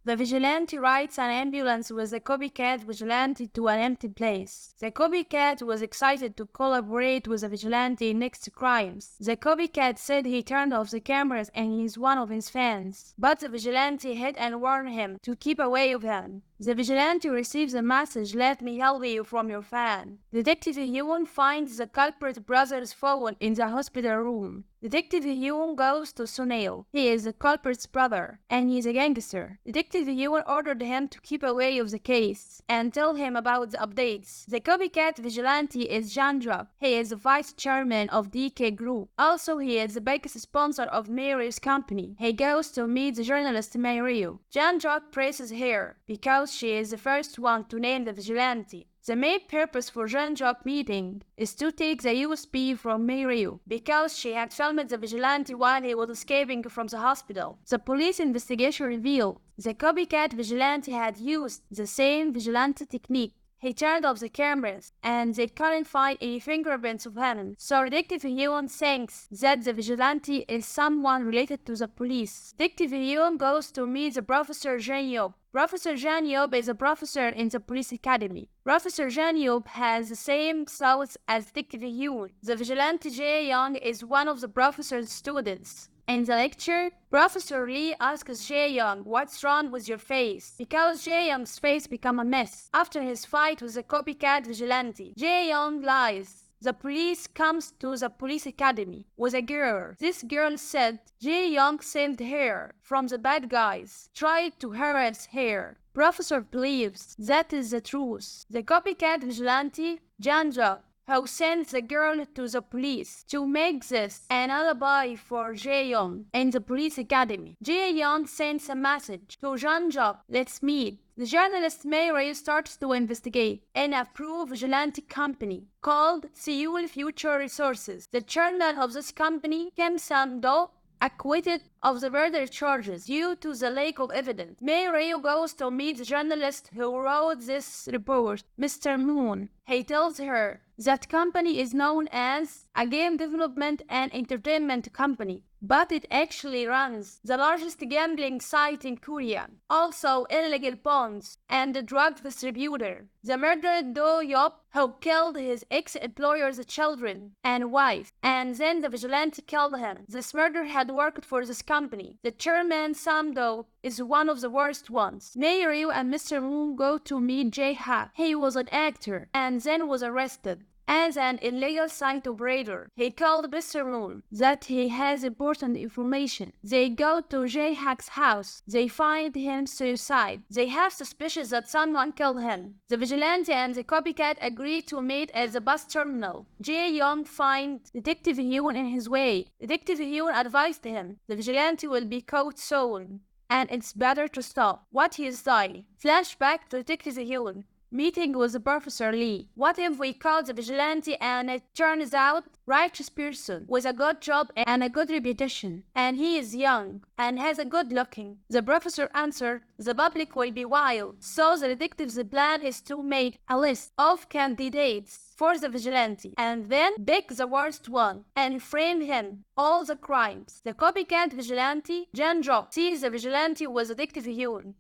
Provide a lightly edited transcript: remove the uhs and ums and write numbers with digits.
The vigilante rides an ambulance with the copycat vigilante to an empty place. The copycat was excited to collaborate with the vigilante next crimes. The copycat said he turned off the cameras and he's one of his fans. But the vigilante hit and warned him to keep away of him. The vigilante receives a message, "Let me help you," from your fan. Detective Yoon finds the culprit brother's phone in the hospital room. Detective Yoon goes to Sunil. He is the culprit's brother, and he is a gangster. Detective Yoon ordered him to keep away of the case and tell him about the updates. The copycat vigilante is Jandra. He is the vice chairman of DK Group. Also, he is the biggest sponsor of Mary's company. He goes to meet the journalist Mary. Jandra praises her because she is the first one to name the vigilante. The main purpose for Jean-Jacques' meeting is to take the USB from Mario because she had filmed the vigilante while he was escaping from the hospital. The police investigation revealed the copycat vigilante had used the same vigilante technique. He turned off the cameras, and they couldn't find any fingerprints of him. So Detective Yoon thinks that the vigilante is someone related to the police. Detective Yoon goes to meet the Professor Jean Yop. Professor Jean Yop is a professor in the police academy. Professor Jean Yop has the same thoughts as Detective Yoon. The vigilante Jae Young is one of the professor's students. In the lecture, Professor Lee asks Jae Young, "What's wrong with your face?" Because Jae Young's face became a mess after his fight with the copycat vigilante. Jae Young lies. The police comes to the police academy with a girl. This girl said Jae Young saved her from the bad guys, tried to harass her. Professor believes that is the truth. The copycat vigilante, Jandra, who sends the girl to the police to make this an alibi for Jae Young in the police academy. Jae Young sends a message to Jean-Jacques, "Let's meet." The journalist Mary starts to investigate in a pro-vigilante company called Seoul Future Resources. The chairman of this company, Kim Sang-do, acquitted of the murder charges due to the lack of evidence. Mary goes to meet the journalist who wrote this report, Mr. Moon. He tells her that company is known as a game development and entertainment company, but it actually runs the largest gambling site in Korea, also illegal bonds, and a drug distributor. The murderer Do Yop, who killed his ex-employer's children and wife, and then the vigilante killed him. This murder had worked for this company. The chairman, Sam-do, is one of the worst ones. Mary and Mr. Moon go to meet Jae-ha. He was an actor and then was arrested as an illegal site operator. He called Mr. Moon that he has important information. They go to Jae-hak's house. They find him suicide. They have suspicions that someone killed him. The vigilante and the copycat agree to meet at the bus terminal. Jae Young finds Detective Hyun in his way. Detective Hyun advised him the vigilante will be caught soon, and it's better to stop what he is dying. Flashback to Detective Hyun. Meeting with Professor Lee. What if we call the vigilante and it turns out righteous person with a good job and a good reputation, and he is young and has a good looking? The professor answered, the public will be wild. So the detective's plan is to make a list of candidates for the vigilante and then pick the worst one and frame him all the crimes. The copycat vigilante, Janjo, sees the vigilante with Detective Hyun.